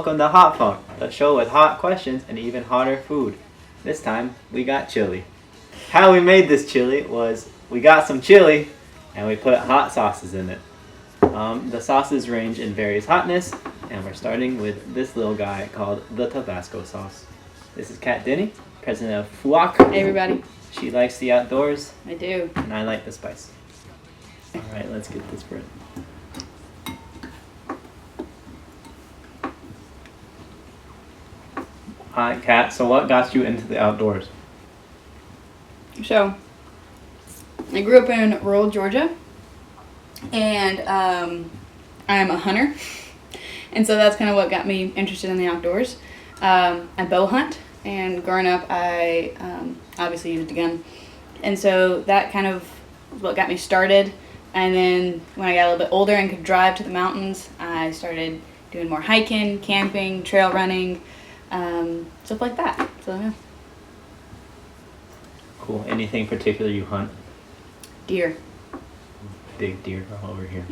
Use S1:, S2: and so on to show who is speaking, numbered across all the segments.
S1: welcome to Hot FUNC, the show with hot questions and even hotter food. This time, we got chili. How we made this chili was we got some chili and we put hot sauces in it. The sauces range in various hotness, and we're starting with this little guy called the Tabasco sauce. This is Kat Denney, president of FUOC.
S2: Hey everybody.
S1: She likes the outdoors.
S2: I do.
S1: And I like the spice. Alright, let's get this bread. Alright, Kat, so what got you into the outdoors?
S2: So, I grew up in rural Georgia, and I'm a hunter, and so that's kind of what got me interested in the outdoors. I bow hunt, and growing up I obviously used a gun, and so that kind of what got me started. And then when I got a little bit older and could drive to the mountains, I started doing more hiking, camping, trail running, stuff like that. So yeah.
S1: Cool. Anything particular you hunt?
S2: Deer.
S1: Big deer all over here.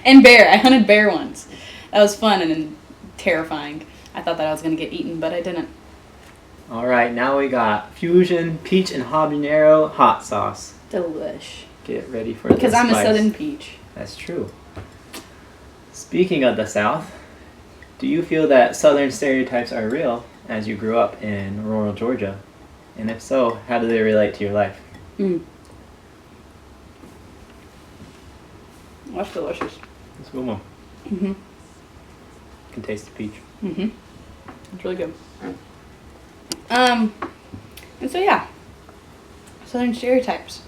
S2: And bear. I hunted bear once. That was fun and terrifying. I thought that I was going to get eaten, but I didn't.
S1: Alright, now we got fusion peach and habanero hot sauce.
S2: Delish.
S1: Get ready for this.
S2: Because I'm a southern peach.
S1: That's true. Speaking of the South, do you feel that southern stereotypes are real as you grew up in rural Georgia? And if so, how do they relate to your life?
S2: That's delicious.
S1: It's a good one.
S2: Mm-hmm.
S1: Can taste the peach.
S2: Mm-hmm. It's really good. And so yeah, southern stereotypes.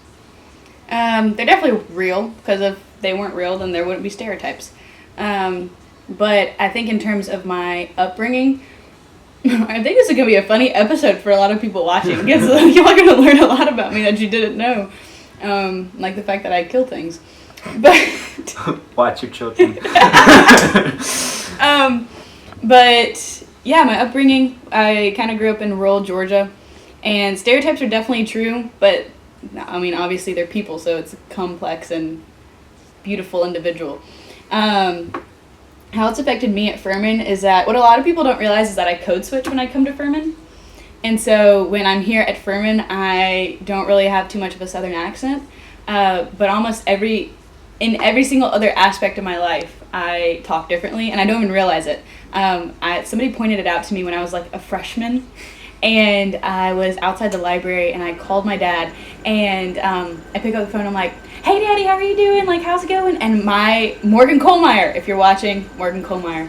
S2: They're definitely real, because if they weren't real, then there wouldn't be stereotypes. But I think in terms of my upbringing, I think this is going to be a funny episode for a lot of people watching, because you're going to learn a lot about me that you didn't know. Like the fact that I kill things. But
S1: watch your children.
S2: But yeah, my upbringing, I kind of grew up in rural Georgia, and stereotypes are definitely true, but I mean, obviously they're people, so it's a complex and beautiful individual. How it's affected me at Furman is that what a lot of people don't realize is that I code switch when I come to Furman. And so when I'm here at Furman, I don't really have too much of a southern accent, but in every single other aspect of my life, I talk differently, and I don't even realize it. Somebody pointed it out to me when I was like a freshman, and I was outside the library, and I called my dad, and I pick up the phone, and I'm like, "Hey Daddy, how are you doing? Like, how's it going?" And my Morgan Kohlmeyer, if you're watching, Morgan Kohlmeyer,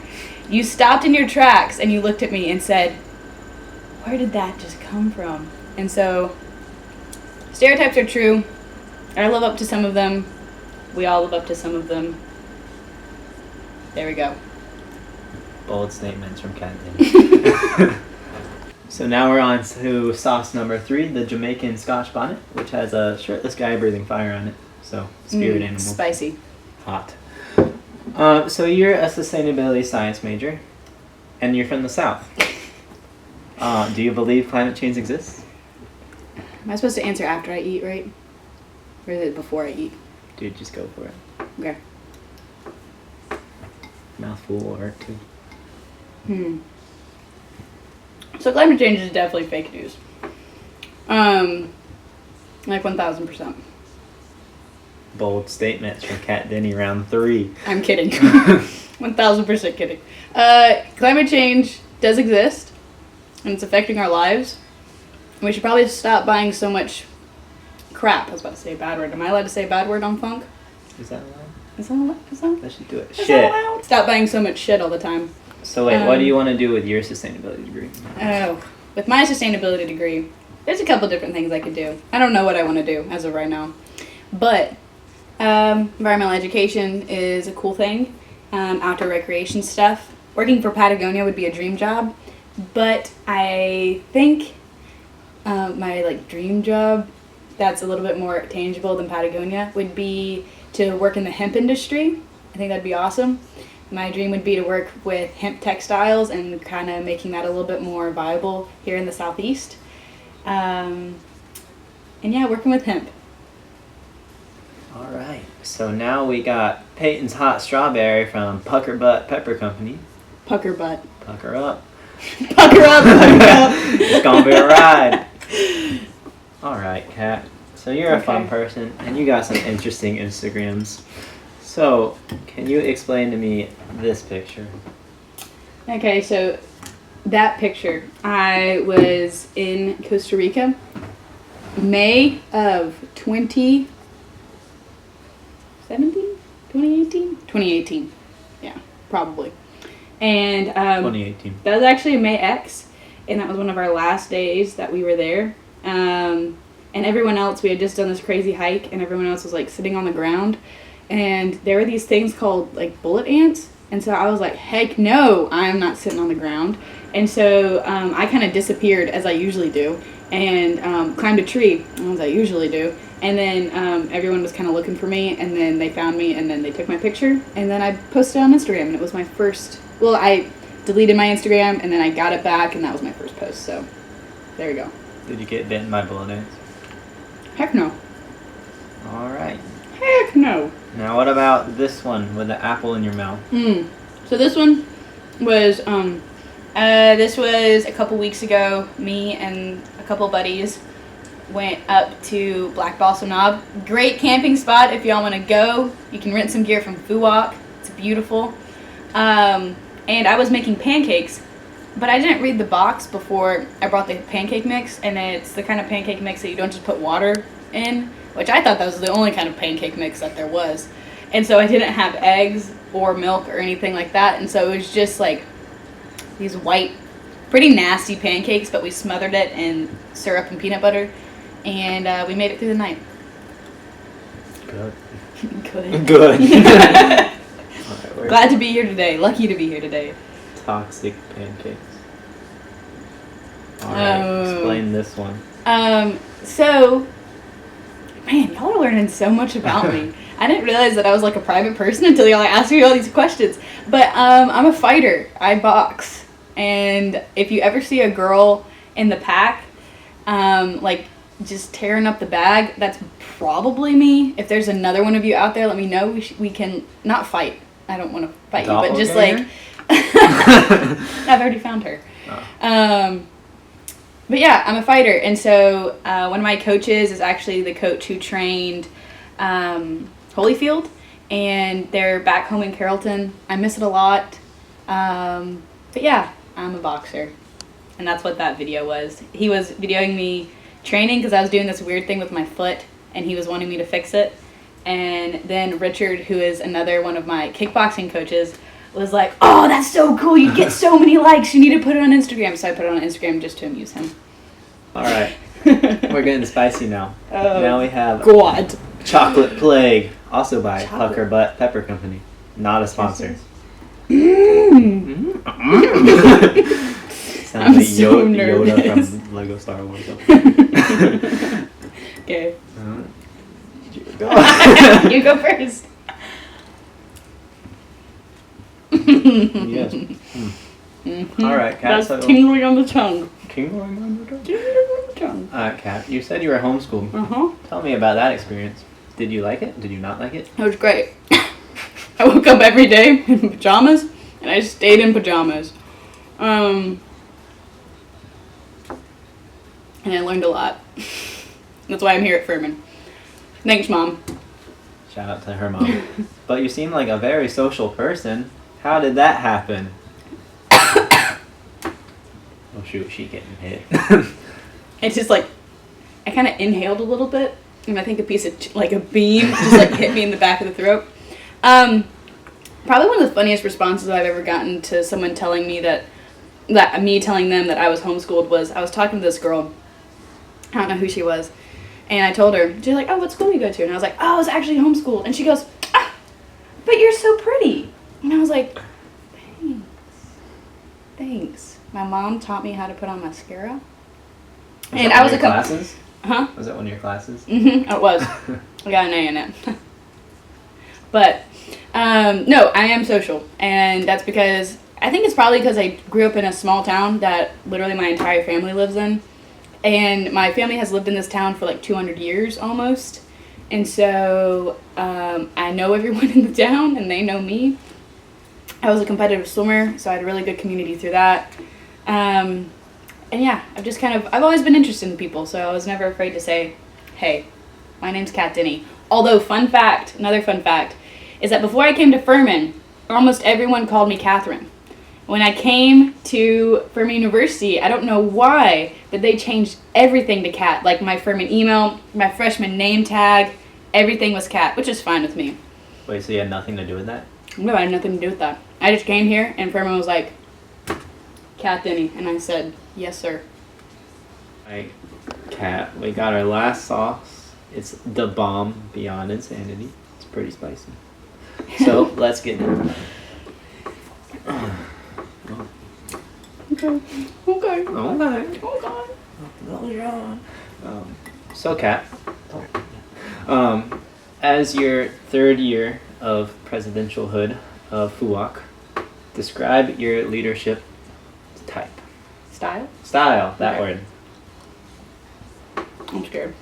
S2: you stopped in your tracks, and you looked at me and said, "Where did that just come from?" And so, stereotypes are true. I live up to some of them. We all live up to some of them. There we go.
S1: Bold statements from Kat Denney. So now we're on to sauce number 3, the Jamaican Scotch bonnet, which has a shirtless guy breathing fire on it. So, spirit animal.
S2: Spicy.
S1: Hot. So you're a sustainability science major, and you're from the South. Do you believe climate change exists?
S2: Am I supposed to answer after I eat, right? Or is it before I eat?
S1: Dude, just go for it.
S2: Okay.
S1: Mouthful will hurt too.
S2: So climate change is definitely fake news. Like 1,000%.
S1: Bold statements from Kat Denney, round 3.
S2: I'm kidding. 1,000% kidding. Climate change does exist, and it's affecting our lives. We should probably stop buying so much crap. I was about to say a bad word. Am I allowed to say a bad word on Funk?
S1: Is that allowed?
S2: Is that allowed? Is that?
S1: Let's just do it.
S2: Is
S1: Shit.
S2: that allowed? Stop buying so much shit all the time.
S1: So wait, what do you want to do with your sustainability degree?
S2: Oh, with my sustainability degree, there's a couple different things I could do. I don't know what I want to do as of right now. But environmental education is a cool thing. Outdoor recreation stuff. Working for Patagonia would be a dream job. But I think my dream job that's a little bit more tangible than Patagonia would be to work in the hemp industry. I think that'd be awesome. My dream would be to work with hemp textiles and kind of making that a little bit more viable here in the Southeast. And yeah, working with hemp.
S1: All right. So now we got Peyton's Hot Strawberry from Pucker Butt Pepper Company.
S2: Pucker butt.
S1: Pucker up.
S2: Pucker up, pucker up.
S1: It's gonna be a ride. Alright, Kat. So you're a fun person, and you got some interesting Instagrams. So, can you explain to me this picture?
S2: Okay, so that picture, I was in Costa Rica, May of 2017? 2018? 2018. Yeah, probably. And
S1: 2018.
S2: that was actually a May X, and that was one of our last days that we were there. And everyone else, we had just done this crazy hike, and everyone else was like sitting on the ground, and there were these things called like bullet ants, and so I was like, heck no, I'm not sitting on the ground. And so I kind of disappeared as I usually do, and climbed a tree as I usually do, and then everyone was kind of looking for me, and then they found me, and then they took my picture, and then I posted it on Instagram, and it was my first, well, I deleted my Instagram, and then I got it back, and that was my first post, so there you go.
S1: Did you get bitten by bullet ants?
S2: Heck no.
S1: Alright.
S2: Heck no.
S1: Now what about this one with the apple in your mouth?
S2: So this one was, this was a couple weeks ago. Me and a couple buddies went up to Black Balsam Knob. Great camping spot if y'all want to go. You can rent some gear from FUOC. It's beautiful. And I was making pancakes, but I didn't read the box before I brought the pancake mix, and it's the kind of pancake mix that you don't just put water in, which I thought that was the only kind of pancake mix that there was. And so I didn't have eggs or milk or anything like that, and so it was just like these white, pretty nasty pancakes, but we smothered it in syrup and peanut butter, and we made it through the night.
S1: Good.
S2: Good.
S1: Good. Alright,
S2: Glad to be here today. Lucky to be here today.
S1: toxic pancakes. Alright, explain this one.
S2: So, man, y'all are learning so much about me. I didn't realize that I was like a private person until y'all asked me all these questions. But I'm a fighter. I box. And if you ever see a girl in the pack, like just tearing up the bag, that's probably me. If there's another one of you out there, let me know. We can not fight. I don't want to fight you, but just like I've already found her. Oh. But yeah, I'm a fighter, and so one of my coaches is actually the coach who trained Holyfield, and they're back home in Carrollton. I miss it a lot, but yeah, I'm a boxer, and that's what that video was. He was videoing me training because I was doing this weird thing with my foot, and he was wanting me to fix it. And then Richard, who is another one of my kickboxing coaches, was like, "Oh, that's so cool! You get so many likes. You need to put it on Instagram." So I put it on Instagram just to amuse him.
S1: All right, we're getting spicy now. Now we have
S2: God.
S1: Chocolate Plague, also by Pucker Butt Pepper Company. Not a sponsor. Sounds
S2: I'm
S1: like
S2: so
S1: Yoda
S2: nervous.
S1: from Lego Star Wars.
S2: Okay.
S1: Go.
S2: You go first.
S1: Yes. All right, Kat.
S2: That's tingling on the tongue.
S1: Tingling on the tongue.
S2: Tingling on the tongue.
S1: Kat, you said you were homeschooled.
S2: Uh-huh.
S1: Tell me about that experience. Did you like it? Did you not like it?
S2: It was great. I woke up every day in pajamas, and I stayed in pajamas. And I learned a lot. That's why I'm here at Furman. Thanks, Mom.
S1: Shout out to her mom. But you seem like a very social person. How did that happen? Oh shoot, she getting hit.
S2: It's just like, I kind of inhaled a little bit, and I think a piece of, like a beam just like hit me in the back of the throat. Probably one of the funniest responses I've ever gotten to someone telling me that me telling them that I was homeschooled was, I was talking to this girl, I don't know who she was, and I told her, she's like, "Oh, what school do you go to?" And I was like, "Oh, I was actually homeschooled." And she goes, "Ah, but you're so pretty." And I was like, Thanks. My mom taught me how to put on mascara.
S1: And I was a classes?
S2: Huh?
S1: Was that one of your classes?
S2: Mm-hmm. Oh, it was. I got an A in it. But no, I am social, and that's because I think it's probably because I grew up in a small town that literally my entire family lives in. And my family has lived in this town for like 200 years almost. And so I know everyone in the town, and they know me. I was a competitive swimmer, so I had a really good community through that. And yeah, I've always been interested in people, so I was never afraid to say, hey, my name's Kat Denney. Although, another fun fact, is that before I came to Furman, almost everyone called me Catherine. When I came to Furman University, I don't know why, but they changed everything to Kat. Like my Furman email, my freshman name tag, everything was Kat, which is fine with me.
S1: Wait, so you had nothing to do with that?
S2: No, I had nothing to do with that. I just came here, and Furman was like, Kat Denney, and I said, yes, sir.
S1: Alright, Kat, we got our last sauce. It's the bomb beyond insanity. It's pretty spicy. So, let's get it.
S2: Okay.
S1: So, Kat, as your third year of presidentialhood of FUOC, describe your leadership type.
S2: Style,
S1: that
S2: Okay.
S1: word.
S2: I'm scared.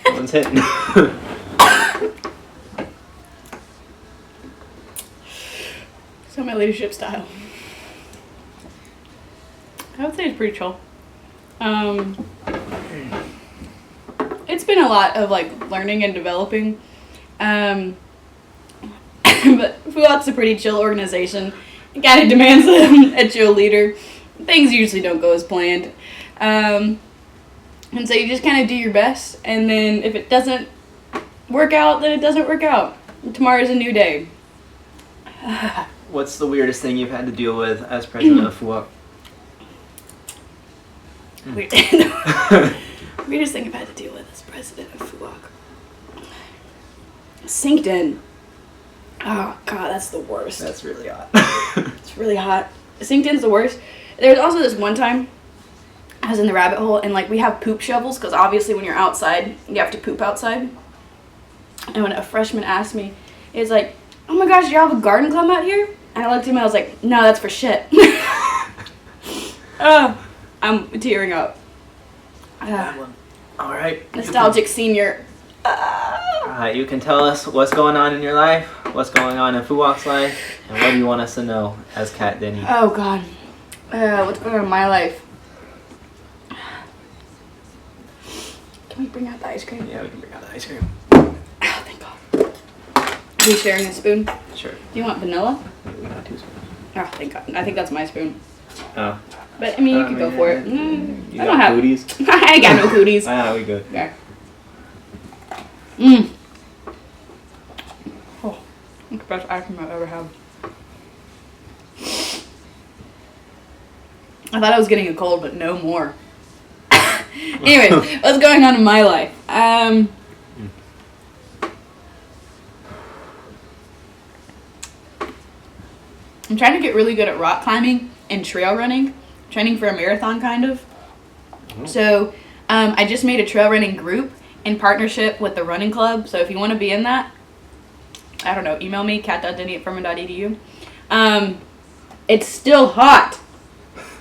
S1: One's hitting.
S2: So my leadership style, I would say it's pretty chill. It's been a lot of like learning and developing, but FUOC's a pretty chill organization. It kind of demands a chill leader. Things usually don't go as planned, and so you just kind of do your best. And then if it doesn't work out, then it doesn't work out. Tomorrow's a new day.
S1: What's the weirdest thing you've had to deal with as president of FUOC?
S2: Weirdest thing I've had to deal with as president of FUOC. Synced in. Oh god, that's the worst.
S1: That's really hot.
S2: It's really hot. Synced in's the worst. There was also this one time I was in the rabbit hole, and like we have poop shovels because obviously when you're outside you have to poop outside. And when a freshman asked me, it's like, oh my gosh, do you have a garden club out here? And I looked at him and I was like, no, that's for shit. I'm tearing up.
S1: All right.
S2: Nostalgic senior.
S1: You can tell us what's going on in your life, what's going on in FUOC's life, and what do you want us to know as Kat Denney?
S2: Oh god. What's going on in my life? Can we bring out the ice cream?
S1: Yeah, we can bring out the ice cream.
S2: Oh, thank god. Are you sharing a spoon?
S1: Sure.
S2: Do you want vanilla?
S1: We got 2 spoons.
S2: Oh, thank god. I think that's my spoon.
S1: Oh.
S2: But I mean, you can go for it.
S1: You
S2: I
S1: got
S2: don't have
S1: cooties?
S2: I ain't got no cooties.
S1: We good.
S2: Okay. Oh, that's the best ice cream I've ever had. I thought I was getting a cold, but no more. Anyways, what's going on in my life? I'm trying to get really good at rock climbing and trail running, training for a marathon kind of. So I just made a trail running group in partnership with the running club. So if you want to be in that, I don't know, email me, kat.denney@furman.edu. It's still hot.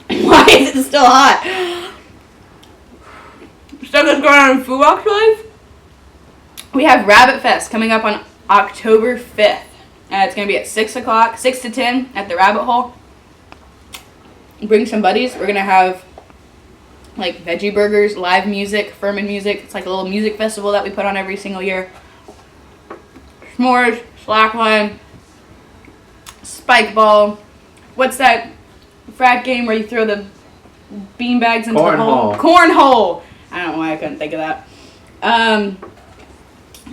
S2: Why is it still hot? Stuff that's going on in FUOC's life. We have Rabbit Fest coming up on October 5th. It's going to be at 6 o'clock, 6 to 10 at the Rabbit Hole. Bring some buddies. We're going to have like veggie burgers, live music, Furman music. It's like a little music festival that we put on every single year. S'mores, slackline, spike ball. What's that frat game where you throw the beanbags into the hole? Cornhole. I don't know why I couldn't think of that.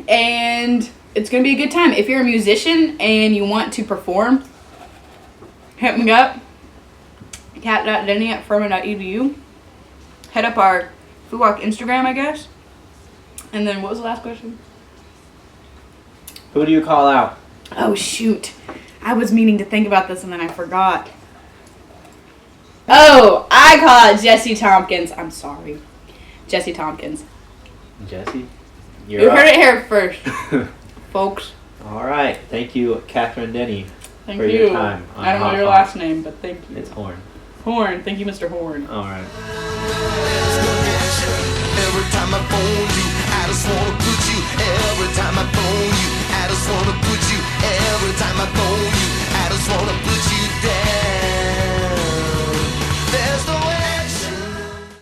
S2: And it's going to be a good time. If you're a musician and you want to perform, hit me up. kat.denney@furman.edu. Head up our FUOC Instagram, I guess. And then what was the last question?
S1: Who do you call out?
S2: Oh, shoot. I was meaning to think about this and then I forgot. Oh, I call out Jesse Tompkins. I'm sorry. Jesse Tompkins.
S1: Jesse?
S2: You heard it here first, folks.
S1: All right. Thank you, Catherine Denney,
S2: Thank
S1: for
S2: you.
S1: your time.
S2: I don't know your last name, but thank you.
S1: It's Horn.
S2: Horn. Thank you, Mr. Horn.
S1: All right.
S3: every time my phone